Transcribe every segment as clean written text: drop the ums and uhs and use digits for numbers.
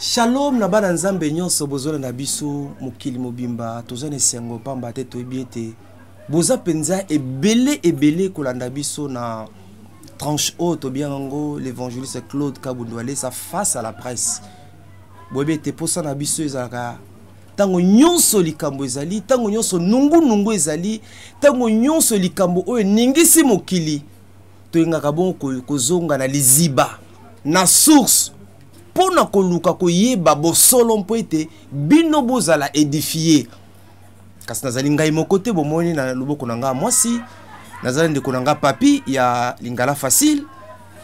Shalom na bana nzambe nyonso bozola na biso mokili mobimba tozane sengo pamba te toyebiete boza penza ebele kolanda biso na tranche haute bien ngo l'évangéliste Claude Kabundu Alesa face à la presse boyebiete posa na biso ezalaka tango nyonso likambo ezali tango nyonso nungu ezali tango nyonso likambo oyo ningisi mokili toyingaka bon kozonga na liziba na source pona koluka koyeba bosolo mpo ete bino bozala édifié kasi nazali ngai moko te bomoni na loboko na nga mwasi nazali ndeko na nga papi ya lingala facile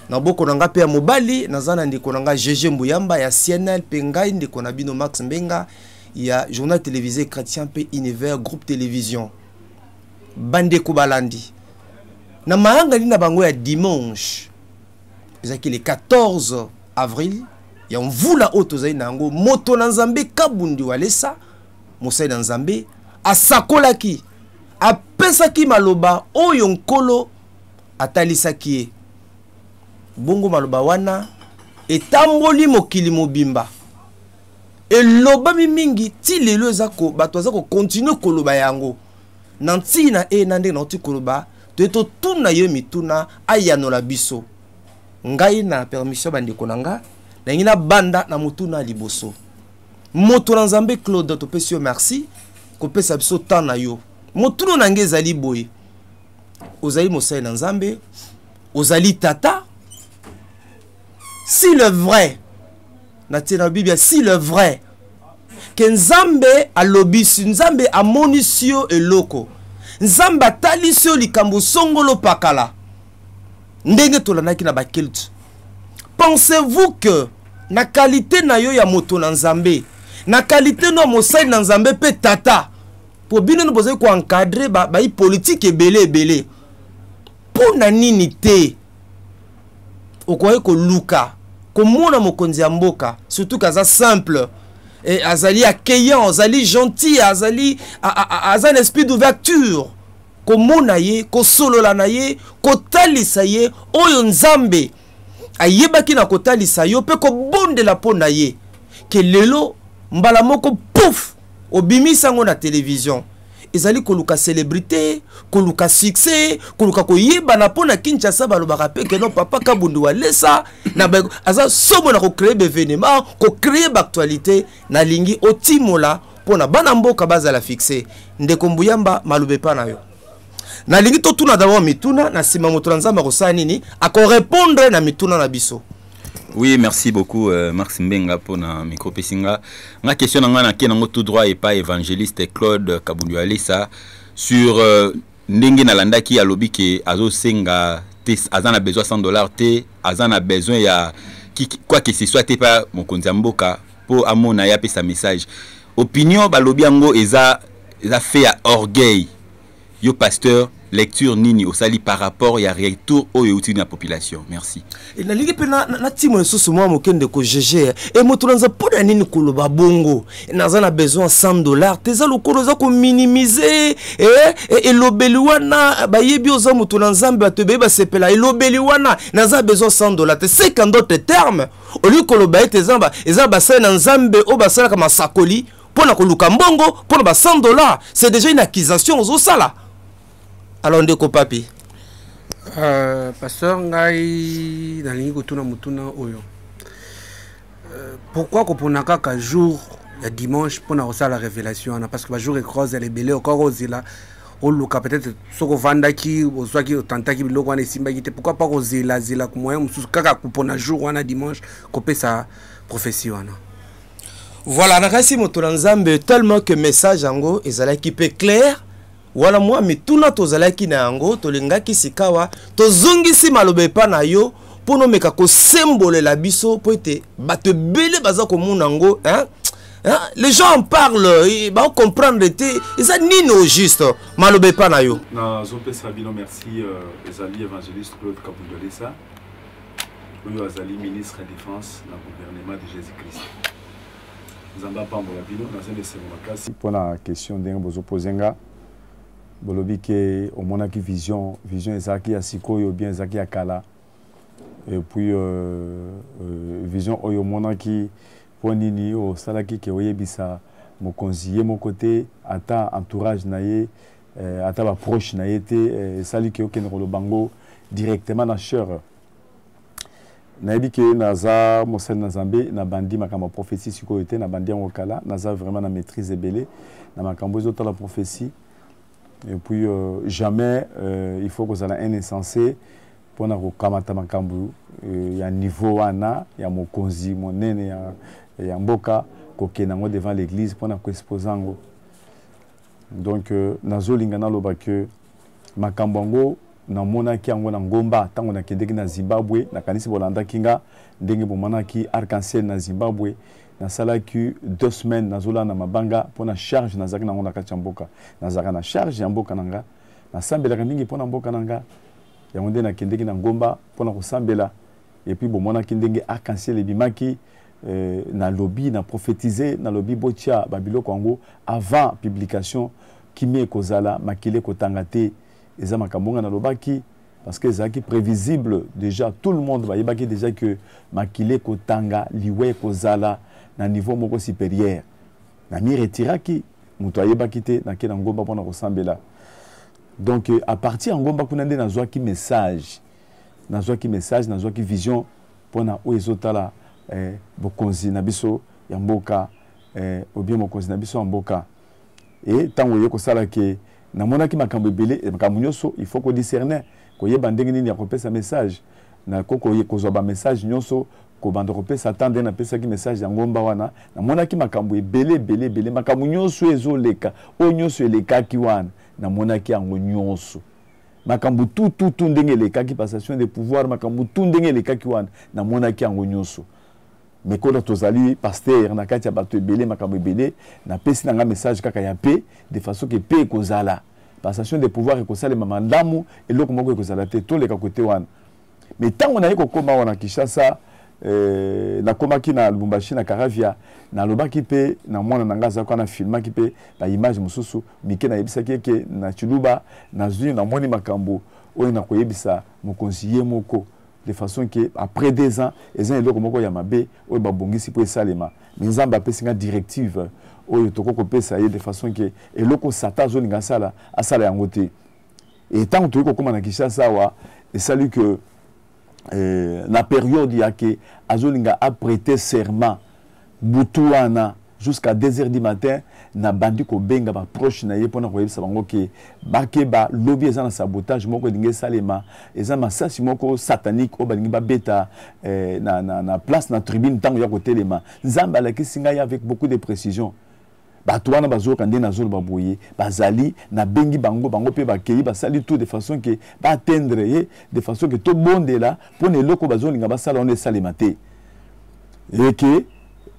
na loboko na nga pe ya mobali nazali ndeko na nga GG Mbuyamba ya CNL pe ngai ndeko na bino Max Mbenga ya journal télévisé chrétien pe univers groupe télévision bandeko balandi na mayanga na bango ya dimanche ezaki le 14 avril ya mvula oyo tozali nango moto na nzambe Kabundu Alesa mosali na nzambe asakolaki apesaki maloba oyo nkolo atalisaki ye bongo maloba wana etamboli mokili mobimba eloba mingi ti lelo ezako bato azako continue koloba yango na ntina na ndenge na oti koloba to tuna yo mituna ayanola biso ngai na permission bandeko na nga na ngina banda na mutuna liboso moto na nzambe Claude topesi yo merci kopesa biso temps na yo motuno na nge ezali boye ozali mosali na nzambe ozali tata si le vrai na tina Biblia si le vrai que nzambe alobisi nzambe amonisi yo eloko nzambe atalisi yo likambo songolo pakala ndenge tolandaki na bakilte. Pensez-vous que na qualité na yo ya moto na nzambe na qualité no mosali na nzambe pe tata po bino no boze ko encadrer ba politique ebele po na nini te okoye ko luka ko mona mokonzi ya mboka surtout kaza simple et azali accueillant azali gentil azali un esprit d'ouverture ko mona ye ko solola na ye ko talisa ye oyo nzambe ayebaki na kotalisa yo pe ko bondela pona ye ke lelo mbala moko pouf obimisa ngo na télévision ezali koluka célébrité koluka succès koluka koyeba na pona Kinshasa balobaka pe ke no papa Kabundu Alesa na aza somo na ko créer événement ko créer actualité na lingi otimola pona bana mboka bazala fixé ndeko Mbuyamba malobe pa na yo na lingi to tuna d'abord mituna na sima moto nzamba ko sa nini ako répondre na mituna na biso. Oui, merci beaucoup Max Mbenga pour na micro pesinga. Nga question nga na kenango tout droit et pas évangéliste Claude Kabundu Alesa sur ndenge na landaki alobi ke azo senga te azana besoin $100 te azana besoin ya quoi que ce soit te pas mon konzi mboka pour amona ya pe sa message. Opinion balobi yango eza fait à orgueil. Yo pasteur lecture nini osali par rapport ya retour au outil de la population. Merci. Et la ligue pena na timo soso moi mokende ko GG et motolanza pona nini koloba bongo nazana besoin $100 teza lokolo za ko minimiser et lobeliwana bayebi oza motolanza batebe ba sepela et lobeliwana naza besoin $100 c'est qu'en d'autres termes au lieu koloba tezamba ezaba sa na nzambe o basala kama sakoli pona koluka mbongo pona ba $100 c'est déjà une accusation aux sala. Alors ndeko papi pasteur ngai na lingi kotuna mutuna oyo pourquoi kopona kaka jour ya dimanche pona kosala la révélation parce que ba jour croise les belé encore ozila oluka peut-être soko vandaki ozwaki otantaki biloko wana esimbaki te pourquoi pas kozela zela ku moyen mususu kaka kopona jour wana dimanche kopesa prophétie wana. Voilà na kasi moto na nzambe tellement que message yango ezalaki pe clair. Wala moi mituna tozalaki na yango tolingaki sikawa tozongisi malobe pa na yo pono meka ko sembolela biso po ete bato bele baza ko munango les gens en parlent ils vont comprendre te ça nini au juste malobe pa na yo na zope sabino merci ezali évangéliste Claude Kabundu Alesa oyo azali ministre de défense na gouvernement de Jésus-Christ nzamba pambola bino na zene semakasi pona question ndenge bozo posenga bolobi ke omonaki vision ezaki ya sikoyo bien ezaki ya kala et puis vision oyo monaki pour nini au salaki ke oyebisa mokonzi ye mon côté ata entourage na ye ata ba proche na ye te sali ke okende ko bango directement na cœur nayebi ke naza mosali na Nzambe na bandi makambo prophétie sikoyo te na bandi yango kala naza vraiment na maîtrise ebele na makambo ezota la prophétie et puis jamais il faut que ça un insensé pour na kokamata makambo ya niveau wana ya mokonzi monene ya mboka kokena ngo devant l'église pour na ko exposer ngo donc nazolinga na loba que makambo ngo na monaki yango na ngomba tango na kendeki na Zimbabwe na kanisi bolanda kinga ndenge bomanaki arc-en-ciel na Zimbabwe na salaki 2 semaines nazola na mabanga pona charge na zaki na ngona kachamboka na zaka na charge ya mboka nanga na sambela mingi pona mboka nanga yango nde na kendeki na ngomba pona ko sambela et puis bomonaki ndenge arc-en-ciel ebimaki na lobby na prophétiser na lobby botia babiloko yango avant publication kimi ekozala makile kotanga te eza makambonga na lobaki parce que ezaki prévisible déjà tout le monde bayebaki déjà que makile kotanga liwe kozala na niveau moko supérieur na mi retiraki muto ayebaki te na ke na ngomba pona kosambela donc à partir ngomba kuna nde nazwaki message nazwaki vision pona o ezotala bokonzi na biso ya mboka ou bien mokonzi na biso ya mboka et tango ye kosala ke na monaki makambo ebele makambo nyonso il faut ko discerner ko yeba ndenge nini ya kopesa message na koko ye kozwa ba message nyonso ko banda kopesa tande na pesa ki message ya ngomba wana na monaki makambo ebele makambo nyonso ezoleka o nyonso elekaki wana na monaki yango nyonso makambo tout ndenge elekaki passation de pouvoir makambo tout ndenge elekaki wana na monaki yango nyonso mais quand tozali pasteur na kati ya bato ebele makambo ebele na pesi na nga message kaka ya paix de façon que paix ekozala passation de pouvoir ekosalema malamu eloko moko ekozala te toleka kote wana mais ntango naye kokoma wana Kinshasa nakomaki na Lubumbashi na Karavia nalobaki mpe na mwana na nga azalaka na filmaki mpe baimage mosusu mike nayebisaki eke na Chiluba nazwi namoni makambo oyo nakoyebisa mokonzi ye moko de façon que après 2 ans eza eloko moko ya mabe oyo babongisi po esalema mais Nzambe apesi nga directive oyo tokokopesa ye de façon que eloko sata azolinga asala yango te et tant toyei kokóma na Kinshasa awa esali que na période yake azolinga aprêter serment butu wana jusqu'à 2h du matin na bandi ko benga ba proche na ye pona ko yebisa bango ke bakeba lobby eza na sabotage moko dinge salema eza masasi moko satanique o balingi ba beta na place na tribune tango ya ko telema Nzambe la kisinga ya avec beaucoup de précision bato wana bazoka nde na zolo baboye bazali na bengi bango pe bakei basali tout de façon que ba atteindre ye de façon que to bondela pona eloko bazolinga basala on esalema te et que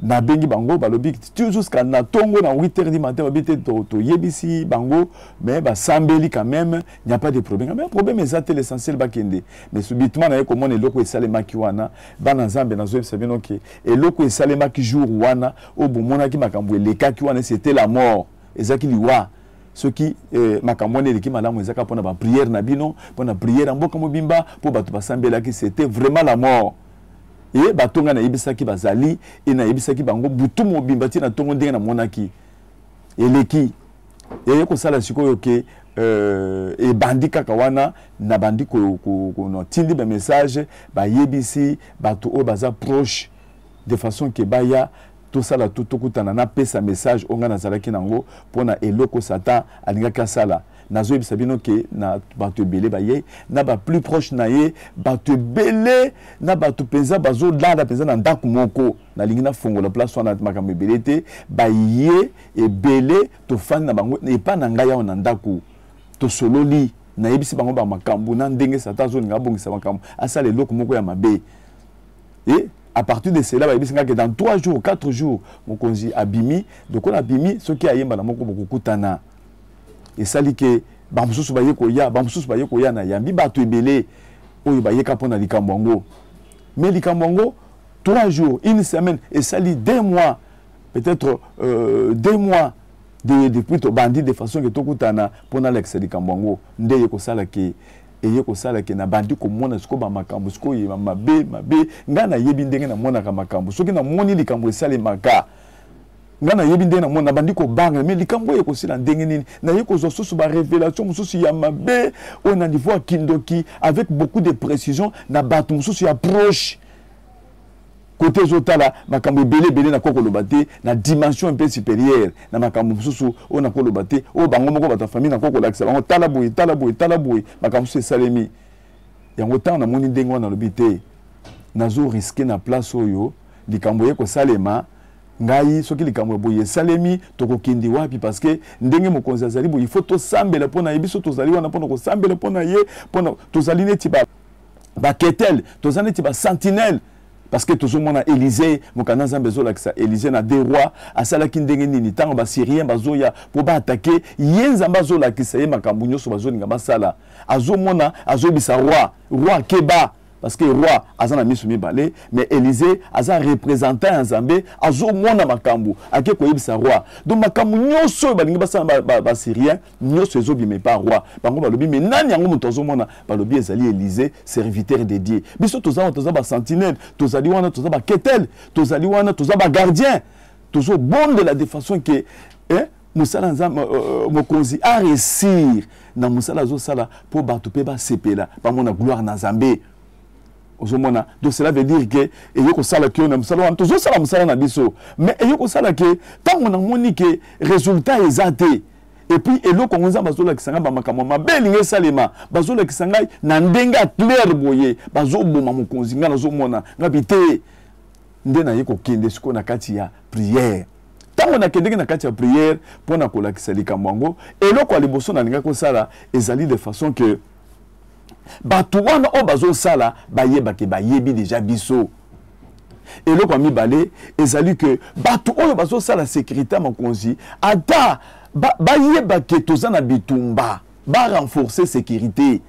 na bengi bango balobi jusqu'à na tongo na 8h du matin babite to yebisi bango mais ba sambeli quand même il n'y a pas de problème mais le problème est l'essentiel bakende mais subitement na comment eloko esalema ki wana bana Nzambe na zo sabino ke eloko esalema ki jour wana o bomona ki makambo eleka ki wana c'était la mort ezaki liwa ce qui makambo ne leki malamu ezaka pona ba prière na bino pona prière mboka mobimba po bato basambela ki c'était vraiment la mort et batonga na yebisaki bazali et na yebisaki bango butu mobimba ti na tongo ndenge na monaki eleki et ko sala sikoyo ke e bandi kaka wana na bandi ko no tindi ba message ba yebisi bato o baza proche de façon que baya tout ça la tout kutana na pesa message onga na zalaki nango pona eloko satan alinga kasala nazo yebisa bino ke na bato ebele baye na ba plus proche na ye bato ebele na bato penza bazo lala penza na ndako moko na lingi na fongola place wana makambo ebele te baye ebele to fan na bango e pa na ngai ya na ndako to sololi na yebisi bango ba makambo na ndenge satan zo linga bongisa makambo asala eloko moko ya mabe et à partir de cela bayebisi nga que dans 3 jours 4 jours mokonzi abimi donc on abimi ce qui ayemba na moko bokutana et sali ke bamususu baye koya na yambi bato ebele oyo baye kapona likambongo mais likambongo 3 jours 1 semaine et sali 2 mois peut-être 2 mois depuis to bandi de façon que tokutana pona l'ex likambongo ndeye ko sala ke eye kosala ke na bandi komona siko ba makambo siko ye mabe nga na yebi ndenge na mona ka makambo soki na moni likambo esale maka nga na yebi ndenge na mona bandi ko banga mais likambo ye kosala ndenge nini na ye kozo susu ba révélation mususu ya mabe on a niveau kindoki avec beaucoup de précision na batu mususu ya proche côté zotala makambo belé na koko lobate na dimension un peu supérieure na makambo mususu on a ko lobate o bango moko bata famille na koko lakisa bango tala boy makambo se salemi yango tant na moni ndenge wana lobite nazo risquer na place oyo likambo ye ko salema ngai soki likambo boye salemi tokokindi wapi parce que ndenge mokonzi azali boye il faut to sambela pona yebiso tozali wana pona ko sambela pona ye pona tozali neti ba ketel tozali neti ba sentinelle. Parce que tout le monde a Élysée, mon canal Zambezola, Élysée na des rois, à Salakin Dengeni, tant que Syrien, Bazoya, pour attaquer, Yenzambazola qui s'est Makambunyo sur Bazoni Gabasala, Azomona, Azobisa roi Keba, parce que roi, Azana Misumi Balé, mais Élysée, Azan représentant un Zambé, Azomona Makambu, Ake Koyebisa roi. Donc Makambu Nyoso, Balingabasa Syrien, Nyoso Zobi, mais pas roi. Bango Balobi, mais Nani Yango Tozomona, Balobi Ezali Élysée, serviteur dédié. Biso Tozama, Tozaba sentinelle, Tozaliwana, Tozaba Ketel, Tozaliwana, Tozaba gardien, Tozo bon de la façon que, Moussala Mokonzi a réussir, na Moussala Zosala, pour Batoupe Sepela, par mon gloire na Zambé. Donc cela veut dire que eyoko sala que on a sala toujours sala musala na biso mais eyoko sala que tant on a moni que résultat exacté et puis eloko ngonza bazola kisanga ba makambo mabelinge salema bazola kisanga na ndenga clair boye bazoboma mokonzi ngana zomona ngabite ndena yeko kende siko na kati ya prière tant on a kende na kati ya prière pona kola kisalika mwango eloko aliboso na ninga ko sala ezali de façon que batu wana o bazo sala bayebake bayebi déjà biso et le comme balé ezali que batu oyo bazo sala sécurité mokonzi ata bayebake tozana bitumba ba renforcer sécurité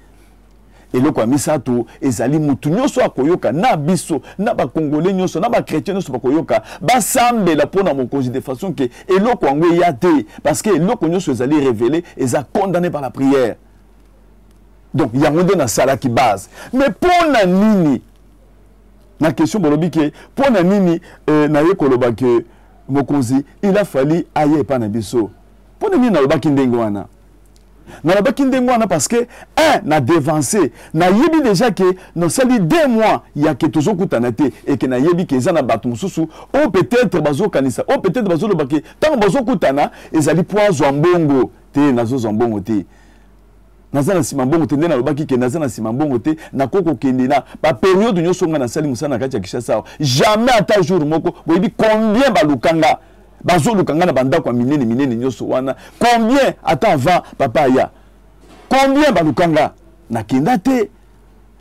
et le comme sato ezali mutu nyoso akoyoka na biso na ba congolais nyoso na ba chrétien nyoso bakoyoka ba sambela pona mokonzi de façon que eloko yango yate parce que eloko nyoso ezali révélé eza condamné par la prière. Donc, il y a un na sala qui base. Mais pour na nini, la question bolobi que pour na nini na ye koloba que mokonzi il a fallu aye pa na biso. Pour na nini na loba kindengwana. Na loba kindengwana parce que na dévancé, na yebi déjà que no sali 2 mois il y a que toujours kutanate et que na yebi que za na batu mususu ou peut-être bazo kanisa ou peut-être bazo loba que tant bazo kutana ezali poizo mbongo te nazo zombongo te. Nazana simambongo te ndena lobaki ke nazana simambongo te na koko kende na ba période nyoso nga na sali musana kati ya Kishasa jamais ata jour moko boyebi combien balukanga bazo lukanga na banda kwa minene nyoso wana combien ata avant papa ya combien balukanga na kenda te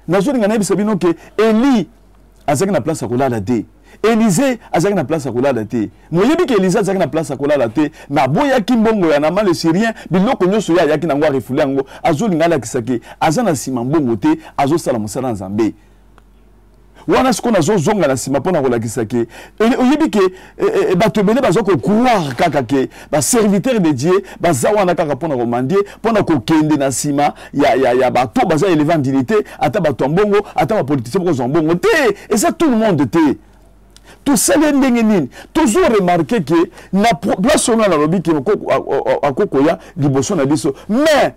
nazo linga na bisa bino ke Eli azaki na place akolala te Élysée azaki na place akolala te moyebi ke Élysée azaki na place akolala te na boya kimbongo ya na mal syrien biloko nyoso ya yaki na ngwa refule yango azolinga lakisaki azana sima mbongo te azosala mosala nzambe wana siko nazo zonga na sima pona kolakisaki oyebi ke bato bele bazoko croire kaka ke ba serviteur de Dieu bazawana kaka pona komandie pona kokende na sima ya bato baza élevé en dignité ata bato mbongo ata ba politicien ko mbongo te et ça tout le monde te. Tout ça, toujours remarqué que la place on a la lobby qui a kokoya liboso na biso mais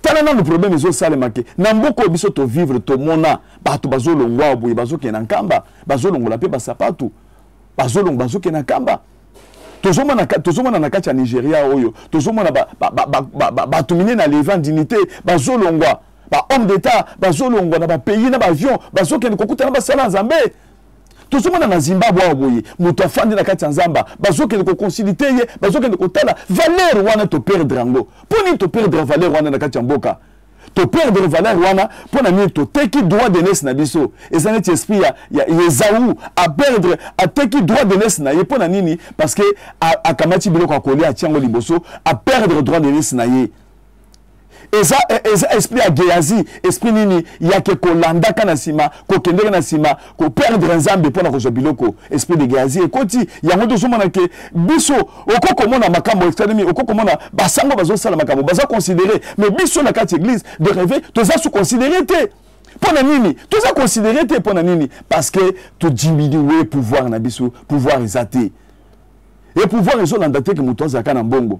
tellement le problème est ça le marqué namboko biso to vivre to mona bato bazolongwa boye bazoke na nkamba bazolongola pe basapatu bazolongo bazoke na nkamba tozomona na kati ya Nigeria oyo tozomona bato mine na levant dignité bazolongwa ba homme d'état bazolongwa na ba pays na ba avion bazoke ni kokuta na basala nzambe. Tout ce monde na Zimbabwe aboye muto afandi na kati ya nzamba bazoke ko concilité ye bazoke ko tala valeur wana to perdre ngo poni to perdre valeur wana na kati ya mboka to perdre valeur wana pona ni to teki droit de naissance na biso ezaneti esprit ya Esaü a perdre a teki droit de naissance na ye pona nini parce que akamati biloko akolia tiango liboso a perdre droit de naissance na ye eza esprit ya Geazi, esprit nini ya ke kolanda kana sima ko kendeka na sima ko perdre nzambe pona ko biloko esprit de Geazi ekoti yango tozomona ke biso okoko mona makambo extrêmement okoko mona basango bazo sala makambo baza considérer mais biso na kati église de rêver toza sous considérer te pona nini toza considérer te pona nini parce que to diminuer pouvoir na biso pouvoir ezate et pouvoir ezolanda te ke muto azaka na mbongo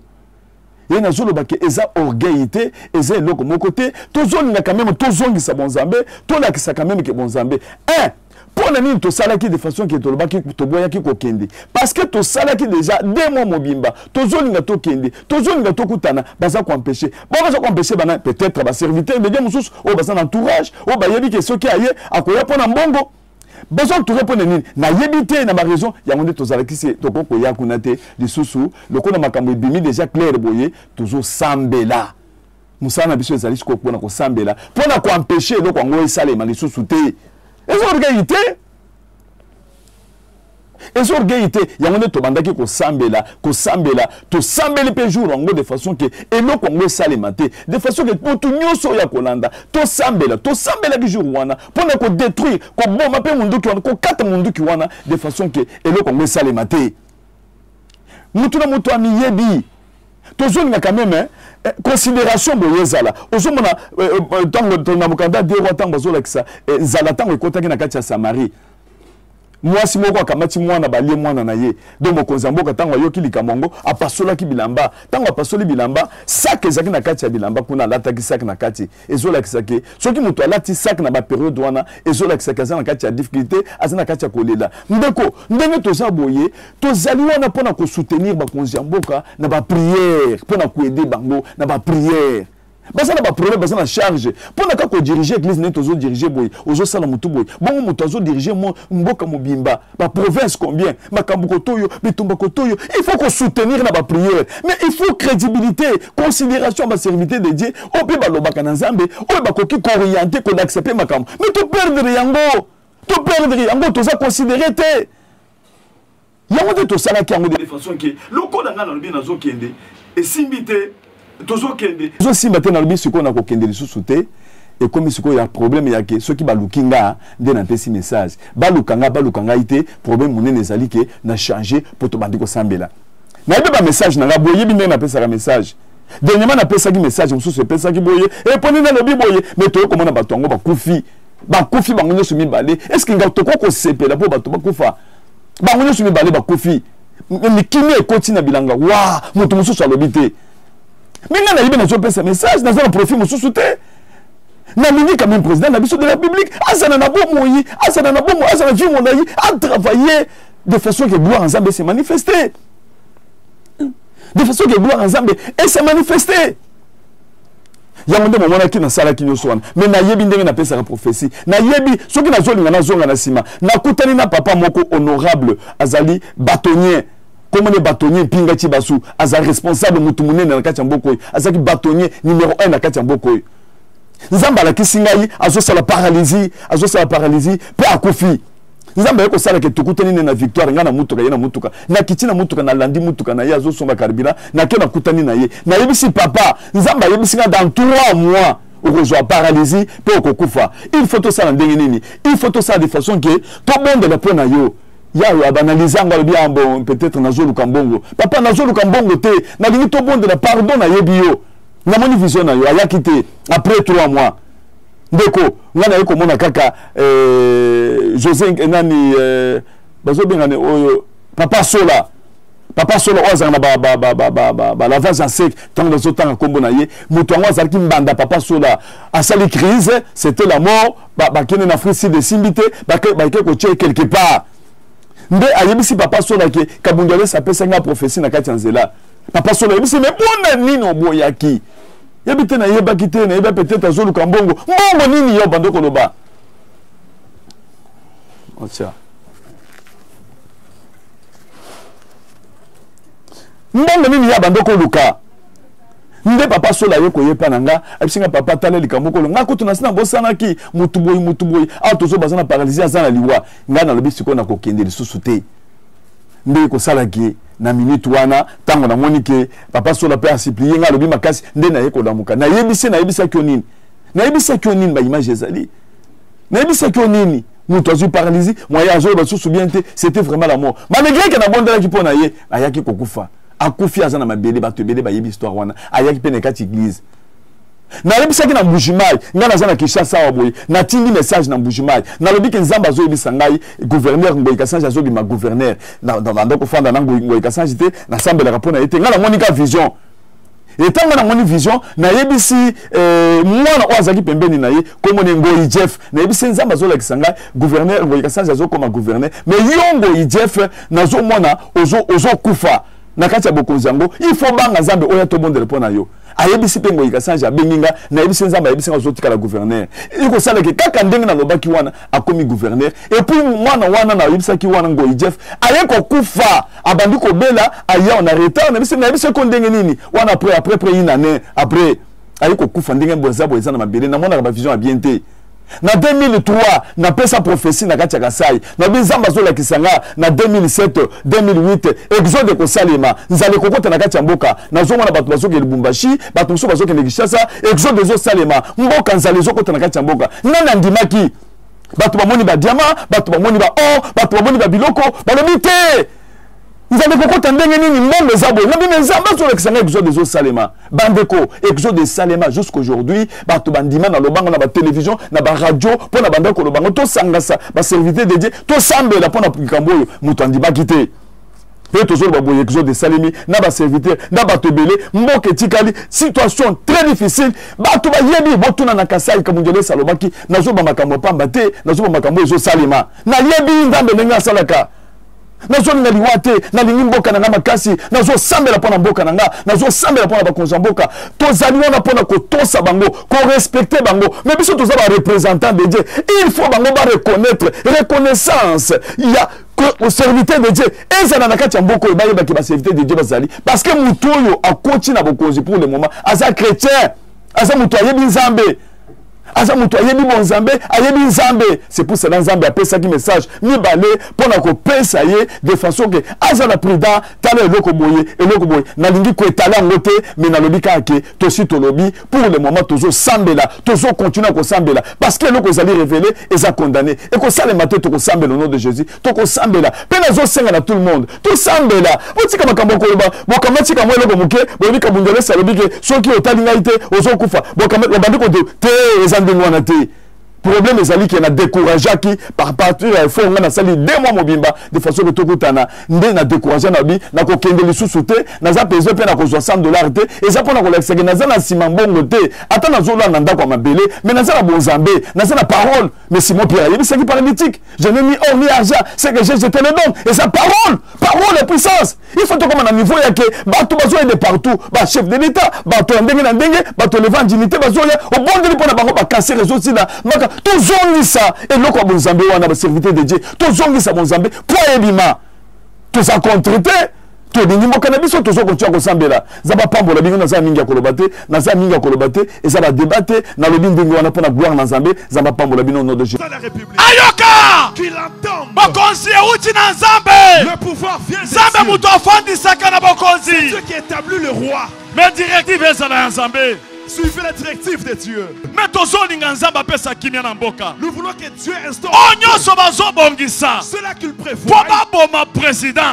et na zolo bake eza orgueillité eza eloko moko te tozolinga quand même tozongisa bonzambe tolakisa quand même ke bonzambe pona nini tosalaki de façon que tolobaki toboyaki kokende parce que tosalaki déjà 2 mois mobimba tozolinga tokende tozolinga tokutana baza ko empêcher baza ko empêcher bana peut-être ba serviteur de Dieu mususu o baza na entourage o ba yebi ke soki aye akoya pona mbongo besoin de répondre nini na yebité na ma raison ya ngonde tozalaki se tokoko ya kunate lisusu lokona makambo bimi déjà clair boye toujours sambela musana biso ezali ko pona ko sambela pona ko empêcher loko ngo esalema lisusu te esorgueillité esorgueillité ya ngonde tobandaki ko sambela to sambeli pe jour ngo de façon que eloko ngo esalema te de façon que tout nyoso ya kolanda to sambela ki jour wana pona ko détruire ko bomba pe mundu ki wana ko kata mundu ki wana de façon que eloko ngo esalema te mutu na mutu ami yebi tozolinga quand même considération boyezala ozomona tango na mukanda de roi tango zolakisa zala tango ekotaki na kati ya Samarie mwasi moko akamati mwana balie mwana na ye donc mokonzi mboka tango ayoki likambo apasolaki bilamba tango apasoli bilamba sak ezaki na kati ya bilamba kuna alataki sak na kati ezolakisa ke soki mutu alati sak na ba période wana ezolakisa ke aza na kati ya difficulté aza na kati ya kolela ndeko ndenge toza boye tozali wana pona ko soutenir bakonzi mboka na ba prière pona ko aider bango na ba prière basa na ba problème basa na charge pona ka ko diriger église ne tozo diriger boy ozo sala mutu boy bongo mutu azo diriger mboka mobimba ba province combien makambu kotoyo bitumba kotoyo il faut ko soutenir na ba prière mais il faut crédibilité considération ba serviteur de Dieu o pe ba lobaka na nzambe o ba koki ko orienter ko accepter makambu mais to perdre yango toza considérer te yango de to sala ki yango de façon que loko na ngana lobi nazo kende et simbité tozokende simba te na lobi siko na kokende lisusu te et comme siko ya problème ya ke soki balukinga nde na pesi message balukanga ite problème monene ezali ke na changer pour to bandi ko sambela na yeba message na nga boye binde na pesa ka message dernièrement na pesa ki message mususu pesa ki boye et poni na lobi boye mais to komona batongo bakufi bango nyoso mibale est-ce que nga to ko sepela po bato bakufa bango nyoso mibale bakufi mikini ekoti na bilanga wa mutu mususu alobi te mais na yibe na zo pesa message na za profil mususu te na mini quand même président na biso de la République azana na bomoyi azana vie monayi a travailler de façon que gloire ensemble se manifester de façon que gloire ensemble et se manifester yango nde momona ki na sala ki nyoso wana mais na yebi ndenge na pesa la prophétie na yebi soki na zolinga na zonga na sima na kutani na papa moko honorable azali bâtonnier comme les bâtonniers pinga chibasu aza responsable mutu munene na kati ya mboko azaki bâtonnier numéro 1 na kati ya mboko nzamba la kisingai azosala paralysie pe akufi nzamba yeko sala ke tukutani na victoire ngana mutuka yena mutuka na kitina mutuka na landi mutuka na ye azosomba karibira na ke na kutani na ye na yebisi papa nzamba yebisi nga dans 3 mois au rejoint paralysie pe okokufa il faut to sala ndenge nini il faut to sala de façon que to bonde la pona yo ya banaliser ngalo bien bon peut-être na zolu kambongo papa na zolu kambongo te na lingi to bonde la pardon na yebi yo na moni vision na yo ayaki te après 3 mois ndeko ngana yeko mona kaka José nani bazo bengane oyo papa sola oza na ba lavage en sec tant de temps kombo na ye mutu ngo azalaki mbanda papa sola asali crise c'était la mort ba kene na Afrique de simbité ba ke ko tche quelque part nde ayebisi papa sola ke kabundale sa pesa nga prophétie na kati nzela papa sola yebisi me bona nini oboyaki yebite na yeba kite na yeba peut-être azolu kambongo mbongo nini yo bando koloba acha mbongo nini ya bando koluka nde papa sola yeko yepa nanga abisinga papa tala likambo kolo nga kutu na sina bosana ki mutu boyi a tozo bazana paralysie azana liwa nga na lobi siko na kokende lisusu te nde ko salaki na minute wana tango na monike papa sola pe asiplier nga lobi makasi nde na ye ko lamuka na yebisa kyo nini ba image ezali na yebisa kyo nini muto azu paralysie moya azo ba sous bien c'était vraiment la mort malgré que na bondela ki pona ye ayaki kokufa akufi azana mabele bato ebele ba yebi histoire wana ayaki pe na kati église na yebisaki na Mbujimai nga nazana Kinshasa wa boye na tindi message na Mbujimai na lobi ke nzamba zo yebisa ngai gouverneur Ngoyi Kasanji azo bima gouverneur na ndako fanda na Ngoyi Kasanji te na sambela kapona ete nga na monika vision etanga na moni vision na yebisi mwana oazaki pembeni na ye komone Ngoyi Jeff na yebisi nzamba zo la kisanga gouverneur Ngoyi Kasanji azo koma gouverneur mais Ngoyi Jeff nazo mona ozo kufa na kati ya bokonzi yango il faut banga nzambe oya to bondele pona yo ayebisi pe Ngoyi Kasanji abenginga na yebisi nzamba ayebisi nga zotika la gouverneur iko sala ke kaka ndenge na lobaki wana akomi gouverneur et puis mwana wana na yebisa ki wana Ngoyi Jeff ayeko kufa abandi ko bela aya on arrêta na yebisi ko ndenge nini wana après une année après ayeko kufa ndenge bonzabo ezana mabele na mona ba vision a bien te na 2003 na pesa prophétie na kati ya Kasai na bizamba zo la kisanga na 2007 2008 exode ko salema nzale kokota na kati ya mboka na zo mona bato bazoke Lubumbashi bato so bazoke Kinshasa exode zo salema mboka nzale zo kota na kati ya mboka nana ndimaki bato bamoni ba diamant bato bamoni ba or bato bamoni ba biloko balobi te nzale kokota ndenge nini mbombe zabo na bime nzamba zo la kisanga exode zo salema bandeko exode salema jusqu'aujourd'hui bato bandima na lobango na ba télévision na ba radio pour na bandeko lobango to sangasa ba serviteur de Dieu to sambela pour na pikamboyo muto andima kité pe to zo ba boye exode salemi na ba serviteur na bato belé mboke tikali situation très difficile bato ba yebi botuna na Kasai Kamunjole salobaki na zo ba makambo pamba te na zo ba makambo zo salema na yebi nzambe nenga salaka nazo na liwate na lingi mboka na makasi nazo sambela pona mboka na nga nazo sambela pona bakonza mboka tozali wana pona ko tosa bango ko respecter bango mais biso toza ba représentant de Dieu il faut bango ba reconnaître reconnaissance il y a que serviteur de Dieu ezana na kati ya mboko ba yeba ki ba serviteur de Dieu bazali parce que mutu oyo akoti na bokonzi pour le moment aza chrétien aza mutu ayebi nzambe aza mutu ayebi bonzambe ayebi nzambe c'est pour cela nzambe apesa ki message mibale pona ko pesa ye de façon que aza na prida tala eloko boye na lingi ko etala ngote mais na lobi kake to si to lobi pour le moment tozo sambela tozo continuer ko sambela parce que eloko zali révélé et za condamné et ko sale maté to ko sambela au nom de Jésus to ko sambela pe na zo senga na tout le monde to sambela otika makambo ko ba bokamati ka mwelo ko muke bobi ka bundele salobi ke soki otali ngaite ozo kufa bokamati babandi ko te problème ezali qui na découragé qui par partir il faut on a sali 2 mois mobimba de façon que tokutana ndé na découragé na bi na ko kende lisusu te na za peso pe na ko $60 te et ça pona ko la sege na za na simambongo te ata na zola na ndako mabele mais na za na bonzambe na za na parole mais Simon Pierre il c'est qui paralytique je n'ai ni or ni argent c'est que j'ai jeté le don et sa parole la puissance il faut to comme na niveau ya ke bato bazo de partout ba chef de l'état bato ndenge na ndenge bato l'évangélité bazo ya au bon de pona bango ba casser les autres là maka tozongisa eloko bonzambe wana ba serviteur de Dieu tozongisa bonzambe po ebima toza contrité to dingi mboka na biso tozo kotia ko sambela za ba pambola bingo na za mingi ya kolobate na za mingi ya kolobate et ça va débattre na lobi ndingo wana pona gloire na nzambe za ba pambola bino no de Jésus ayoka qu'il entende bokonzi uti na nzambe le pouvoir vient de nzambe muto afandi saka na bokonzi c'est Dieu qui établit le roi mais directive ezala nzambe. Suivez la directive de Dieu. Nous voulons que Dieu instaure. C'est là qu'il prévoit.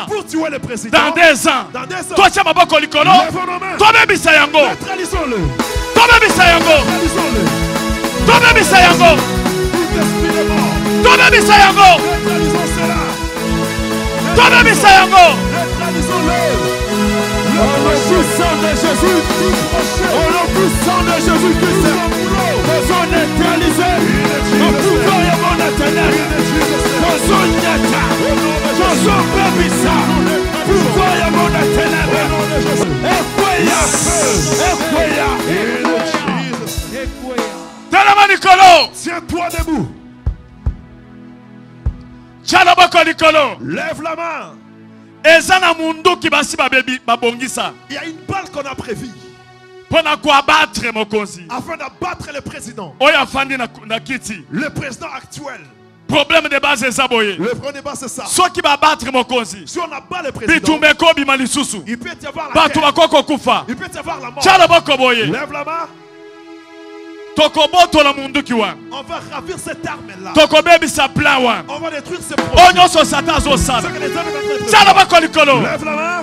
Pour tuer le président. Dans 2 ans. Lève nos mains. Neutralisons-le. Neutralisons-le. Neutralisons cela. Neutralisons-le. Au nom puissant de Jésus, au nom puissant de Jésus-Christ, nous sommes neutralisés. Nous pouvons y avoir éternel. Nous sommes neutralisés. Nous sommes babissants. Nous pouvons y avoir éternel. Tiens-toi debout. Lève la main. Il y a une balle qu'on a prévue afin d'abattre le président. Le président actuel. Problème de base est aboyé. Le problème de base c'est ça. Ceux qui va battre mon cause. Si on n'a pas le président, il peut y avoir la guerre. Il peut y avoir la mort. Lève la main. On va ravir cette arme-là. On va détruire ce projet. Lève la main.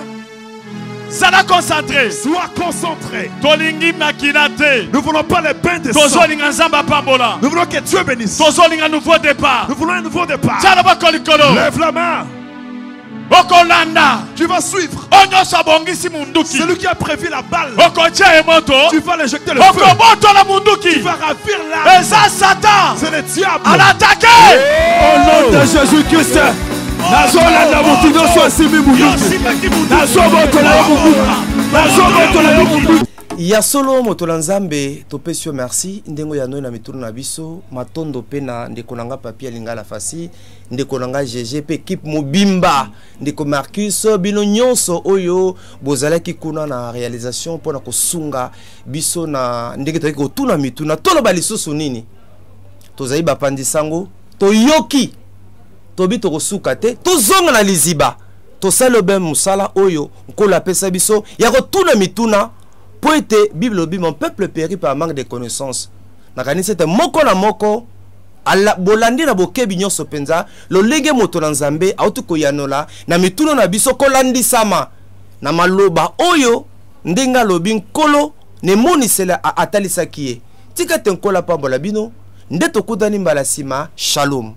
Sois concentré. Sois concentré. Nous ne voulons pas les bains de sang. Nous voulons que Dieu bénisse. Nous voulons un nouveau départ. Lève la main. Tu vas suivre. Celui qui a prévu la balle. Tu vas l'éjecter le feu. Tu vas ravir l'arme. C'est le diable. À l'attaquer. Au nom de Jésus-Christ. ya solo moto la nzambe topesi yo merci ndengo ya noy na mituru na biso matondo pe na ndeko nanga papier lingala fasi ndeko nanga GG pe équipe mobimba ndeko Marcus bino nyonso oyo bozalaki kuna na réalisation pona kosunga biso na ndenge toki kotuna mituna toloba lisusu nini tozali bapandi sango toyoki tobi tokosuka te tozonga na liziba tosala be musala oyo nkola pesa biso ya kotuna mituna po ete Bible obi mon peuple périt par manque de connaissances nakani c'était moko na moko ala bolandi na bokebi nyonso penza lolenge moto na nzambe autu koyanola na mituna na biso kolandi sama na maloba oyo ndenga lobi nkolo ne monisela atalisaki ye tika te nkola pambola bino nde tokutani mbala sima shalom.